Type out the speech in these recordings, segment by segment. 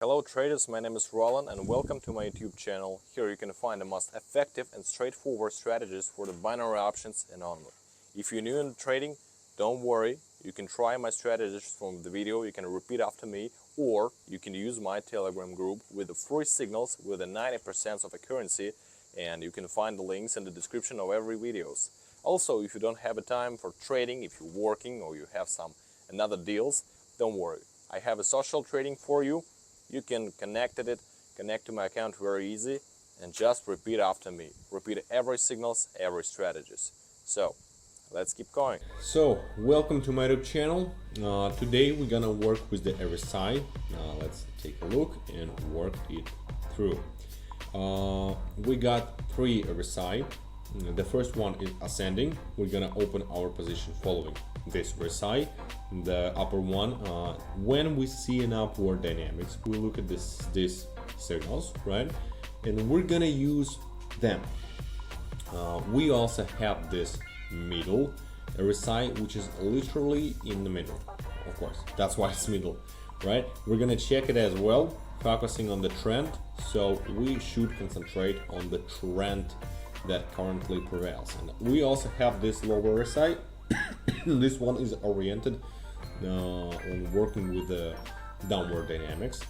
Hello traders, my name is Rolan and welcome to my YouTube channel. Here you can find the most effective and straightforward strategies for the binary options and onward. If you're new in trading, don't worry, you can try my strategies from the video, you can repeat after me, or you can use my Telegram group with the free signals with a 90% of accuracy, and you can find the links in the description of every videos. Also, if you don't have a time for trading, if you're working or you have some another deals, don't worry. I have a social trading for you. You can connect to my account very easy, and just repeat after me. Repeat every signals, every strategies. So, let's keep going. So, welcome to my YouTube channel. Today we're gonna work with the RSI. Let's take a look and work it through. We got 3 RSI. The first one is ascending. We're gonna open our position following this RSI, the upper one. When we see an upward dynamics, we look at these signals, right? And we're gonna use them. We also have this middle RSI, which is literally in the middle. Of course, that's why it's middle, right? We're gonna check it as well, focusing on the trend. So we should concentrate on the trend that currently prevails. And we also have this lower RSI. This one is oriented on working with the downward dynamics,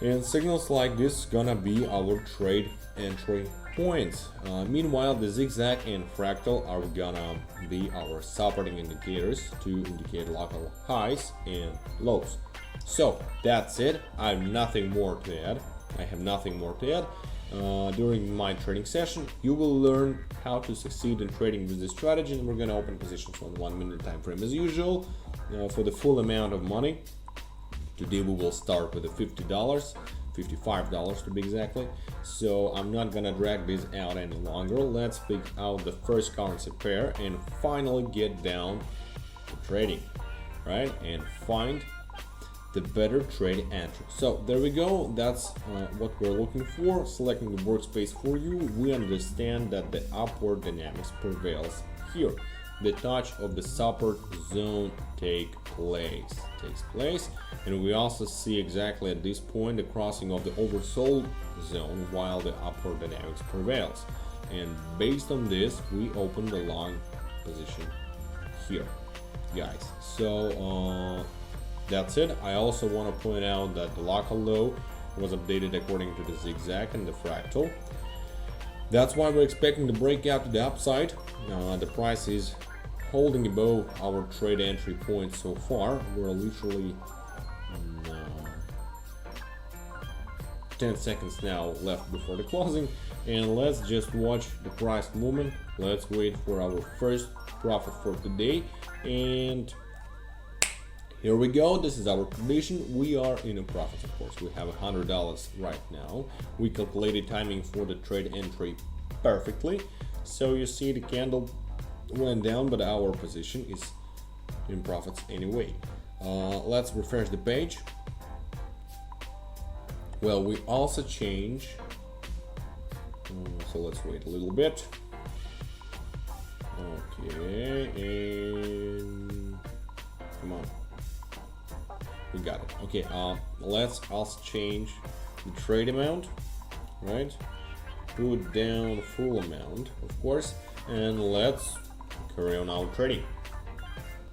and signals like this gonna be our trade entry points. Meanwhile, the zigzag and fractal are gonna be our supporting indicators to indicate local highs and lows. So that's it. I have nothing more to add. During my trading session, you will learn how to succeed in trading with this strategy, and we're going to open positions on 1 minute time frame as usual for the full amount of money. Today we will start with the $50, $55 to be exactly. So I'm not going to drag this out any longer. Let's pick out the first currency pair and finally get down to trading, right? And find the better trade entry. So there we go. That's what we're looking for. Selecting the workspace for you, we understand that the upward dynamics prevails here. The touch of the support zone takes place, and we also see exactly at this point the crossing of the oversold zone while the upward dynamics prevails. And based on this, we open the long position here, guys. So that's it. I also want to point out that the local low was updated according to the zigzag and the fractal. That's why we're expecting the breakout to the upside. The price is holding above our trade entry point so far. We're literally 10 seconds now left before the closing, and let's just watch the price movement. Let's wait for our first profit for today, and here we go. This is our prediction. We are in a profit, of course. We have $100 right now. We calculated timing for the trade entry perfectly. So you see the candle went down, but our position is in profits anyway. Let's refresh the page. Well, we also change. So let's wait a little bit. Okay, and come on. We got it. Okay, let's also change the trade amount, right? Put down full amount, of course, and let's carry on our trading.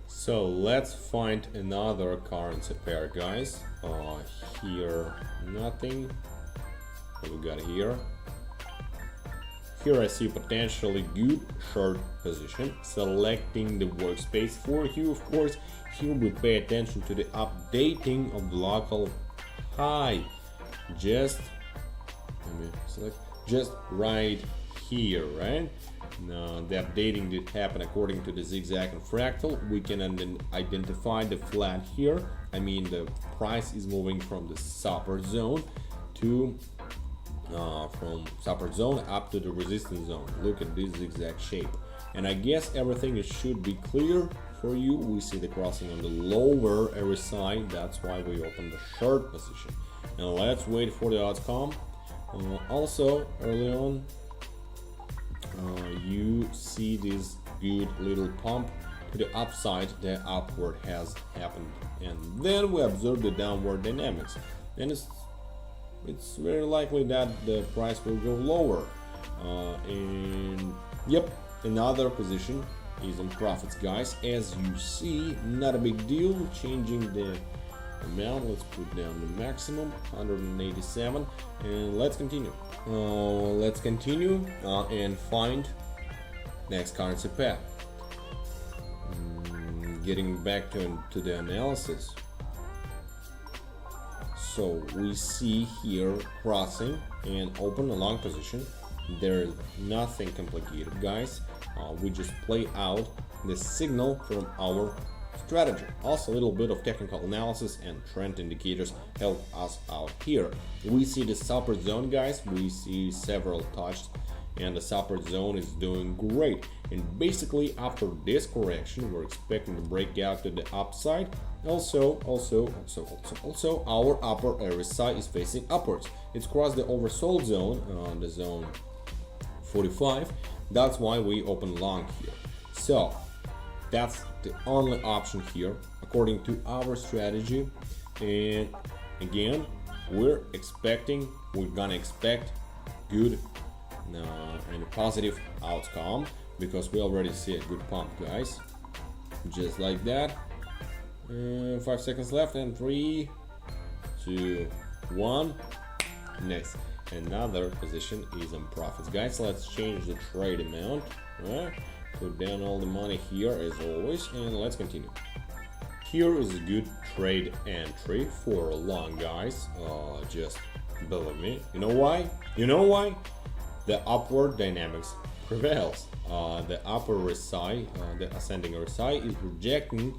So let's find another currency pair, guys. Here, nothing. What we got here? Here I see potentially good short position. Selecting the workspace for you, of course. Here we pay attention to the updating of the local high. Just right here, right? Now the updating did happen according to the zigzag and fractal. We can identify the flat here. I mean, the price is moving from the support zone to from support zone up to the resistance zone. Look at this zigzag shape, and I guess everything should be clear for you. We see the crossing on the lower RSI. That's why we open the short position. And let's wait for the outcome. Also, early on, you see this good little pump to the upside. The upward has happened, and then we observe the downward dynamics. And it's it's very likely that the price will go lower. And yep, another position is in profits, guys. As you see, not a big deal. Changing the amount, let's put down the maximum 187, and let's continue. And find next currency pair. Getting back to the analysis. So we see here crossing and open a long position. There's nothing complicated, guys. We just play out the signal from our strategy. Also, a little bit of technical analysis and trend indicators help us out here. We see the support zone, guys. We see several touched, and the support zone is doing great. And basically, after this correction, we're expecting to break out to the upside. Also, our upper RSI is facing upwards. It's crossed the oversold zone, the zone 45. That's why we open long here. So that's the only option here according to our strategy. And again, we're gonna expect good and positive outcome, because we already see a good pump, guys. Just like that. 5 seconds left, and 3, 2, 1. Nice. Another position is in profits, guys. Let's change the trade amount. Put down all the money here as always, and let's continue. Here is a good trade entry for a long, guys. Just believe me. You know why? The upward dynamics prevails. The upper RSI, the ascending RSI, is rejecting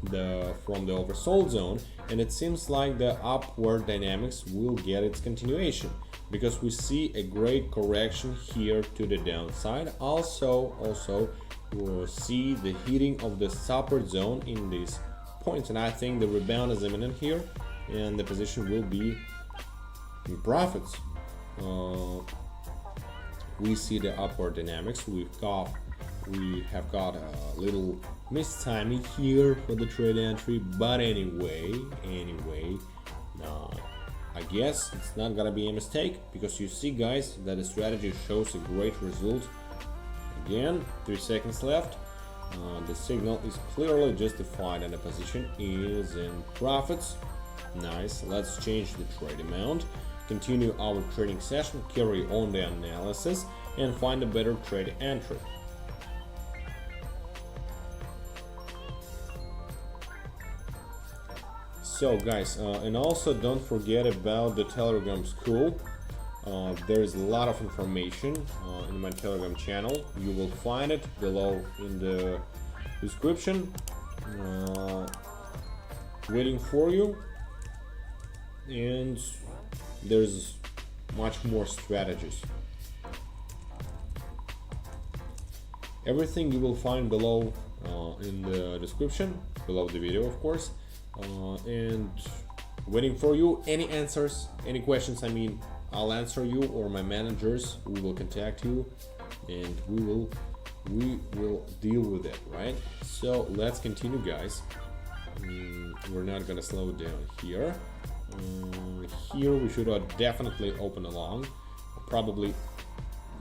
from the oversold zone, and it seems like the upward dynamics will get its continuation, because we see a great correction here to the downside. Also we'll see the hitting of the support zone in these points, and I think the rebound is imminent here, and the position will be in profits. We see the upward dynamics. We have got a little mistiming here for the trade entry, but anyway, I guess it's not gonna be a mistake, because you see, guys, that the strategy shows a great result. Again, 3 seconds left. The signal is clearly justified, and the position is in profits. Nice. Let's change the trade amount, continue our trading session, carry on the analysis, and find a better trade entry. So guys, and also don't forget about the Telegram school. There's a lot of information in my Telegram channel. You will find it below in the description, waiting for you. And there's much more strategies. Everything you will find below in the description, below the video, of course. And waiting for you. Any answers, any questions, I'll answer you, or my managers, we will contact you, and we will deal with it, right? So let's continue, guys. We're not gonna slow down here. Here we should definitely open along. Probably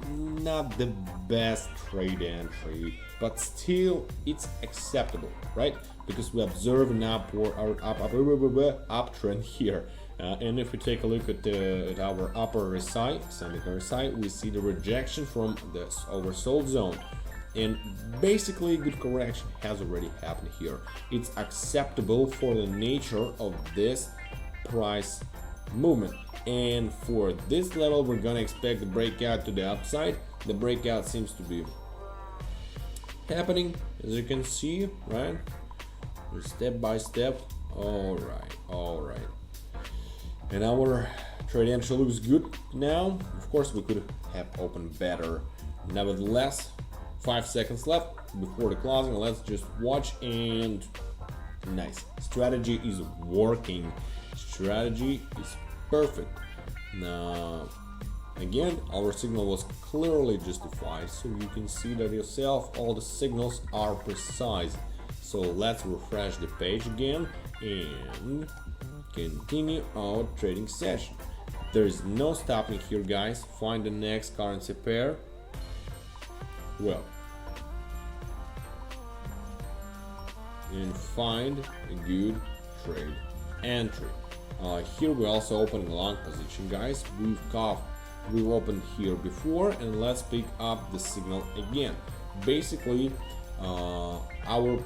not the best trade entry, but still it's acceptable, right? Because we observe an uptrend here. And if we take a look at our upper RSI, ascending RSI, we see the rejection from the oversold zone. And basically a good correction has already happened here. It's acceptable for the nature of this price movement. And for this level, we're gonna expect the breakout to the upside. The breakout seems to be happening, as you can see, right? Step by step. All right. And our trade entry looks good now. Of course, we could have opened better. Nevertheless, 5 seconds left before the closing. Let's just watch, and nice. Strategy is working. Strategy is perfect. Now, again, our signal was clearly justified, so you can see that yourself. All the signals are precise. So let's refresh the page again and continue our trading session. There is no stopping here, guys. Find the next currency pair. Well, and find a good trade entry. Here we also open a long position, guys. We've opened here before, and let's pick up the signal again. Basically, our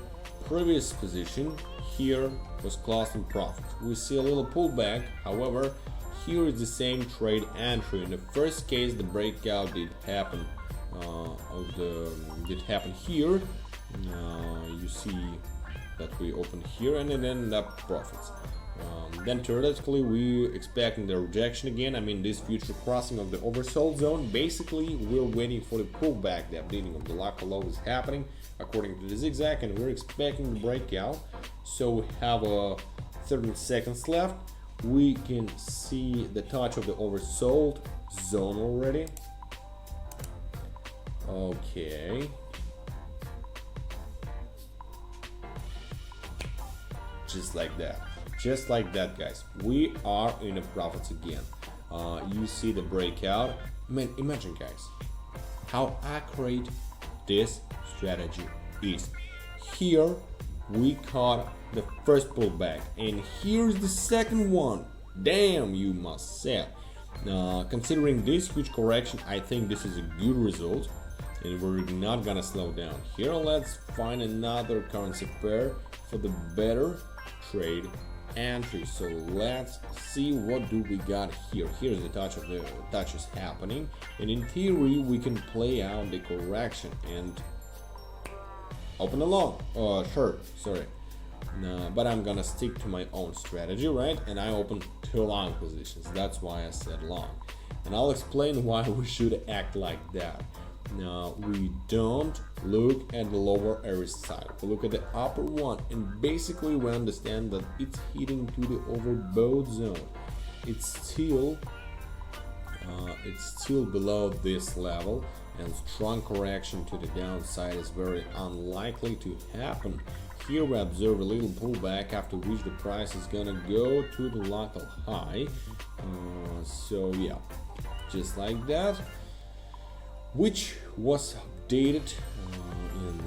previous position here was closed in profit. We see a little pullback. However, here is the same trade entry. In the first case, the breakout did happen. Did happen here. You see that we opened here and it ended up profits. Then theoretically we expecting the rejection again. I mean, this future crossing of the oversold zone. Basically, we're waiting for the pullback. The updating of the local low is happening according to the zigzag, and we're expecting the breakout. So we have 30 seconds left. We can see the touch of the oversold zone already. Okay. Just like that. Just like that, guys. We are in the profits again. You see the breakout. Man, imagine, guys, how accurate this strategy is. Here we caught the first pullback, and here's the second one. Damn, you must say. Considering this huge correction, I think this is a good result, and we're not gonna slow down. Here, let's find another currency pair for the better trade entry. So let's see what do we got here. Here's the touch is happening, and in theory we can play out the correction and open a long. Short, sorry. No, but I'm gonna stick to my own strategy, right? And I open 2 long positions. That's why I said long, and I'll explain why we should act like that. Now, we don't look at the lower area side, we look at the upper one, and basically we understand that it's hitting to the overbought zone. It's still below this level, and strong correction to the downside is very unlikely to happen. Here we observe a little pullback, after which the price is gonna go to the local high. So yeah, just like that, which was updated in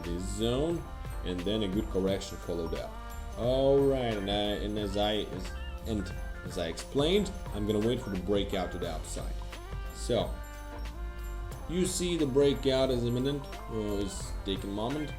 this zone, and then a good correction followed up. All right, and as I explained, I'm gonna wait for the breakout to the upside. So you see the breakout is imminent. It's taking a moment.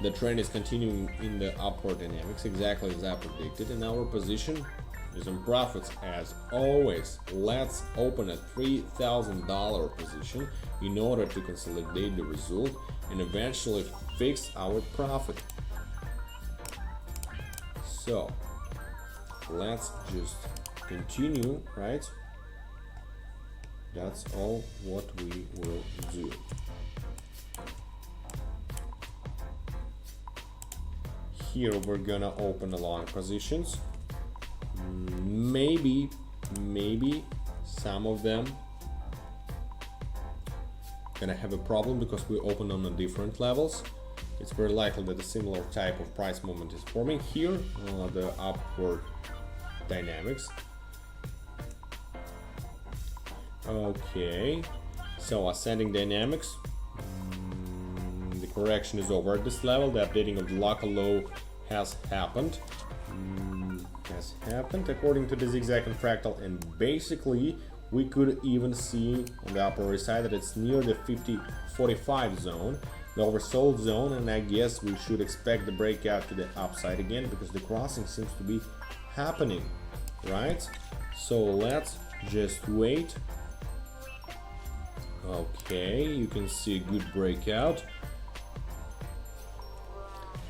The trend is continuing in the upward dynamics, exactly as I predicted, and our position is in profits as always. Let's open a $3,000 position in order to consolidate the result and eventually fix our profit. So let's just continue, right? That's all what we will do. Here we're gonna open the long positions. Maybe some of them gonna have a problem because we open on the different levels. It's very likely that a similar type of price movement is forming here, the upward dynamics. Okay, so ascending dynamics. The correction is over at this level. The updating of the local low has happened. According to the zigzag and fractal, and basically we could even see on the upper right side that it's near the 50-45 zone, the oversold zone, and I guess we should expect the breakout to the upside again because the crossing seems to be happening, right? So let's just wait. Okay, you can see a good breakout,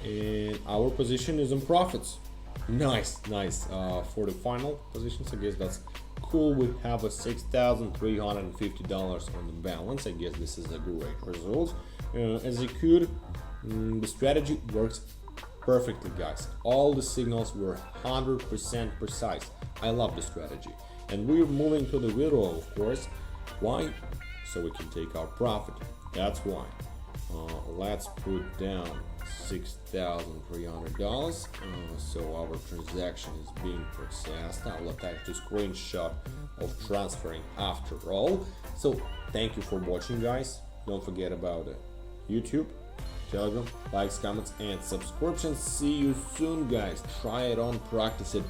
and our position is in profits. Nice. For the final positions, I guess that's cool. We have a $6,350 on the balance. I guess this is a great result. As you could, the strategy works perfectly, guys. All the signals were 100% precise. I love the strategy, and we're moving to the withdrawal, of course. Why? So we can take our profit. That's why. Let's put down $6,300. So our transaction is being processed. I'll attach the screenshot of transferring after all. So thank you for watching, guys. Don't forget about YouTube, Telegram, likes, comments, and subscriptions. See you soon, guys. Try it on, practice it.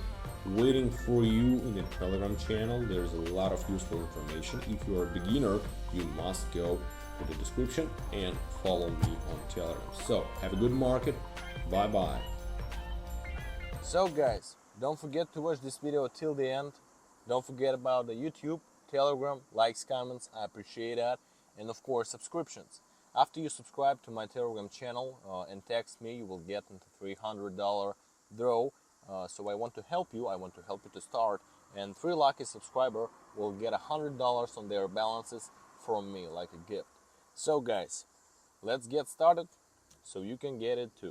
Waiting for you in the Telegram channel. There's a lot of useful information. If you're a beginner, you must go to the description and follow me on Telegram. So have a good market. Bye bye. So guys, don't forget to watch this video till the end. Don't forget about the YouTube, Telegram, likes, comments, I appreciate that, and of course subscriptions. After you subscribe to my Telegram channel and text me, you will get into $300 draw. So I want to help you. I want to help you to start, and 3 lucky subscriber will get $100 on their balances from me, like a gift. So guys, let's get started so you can get it too.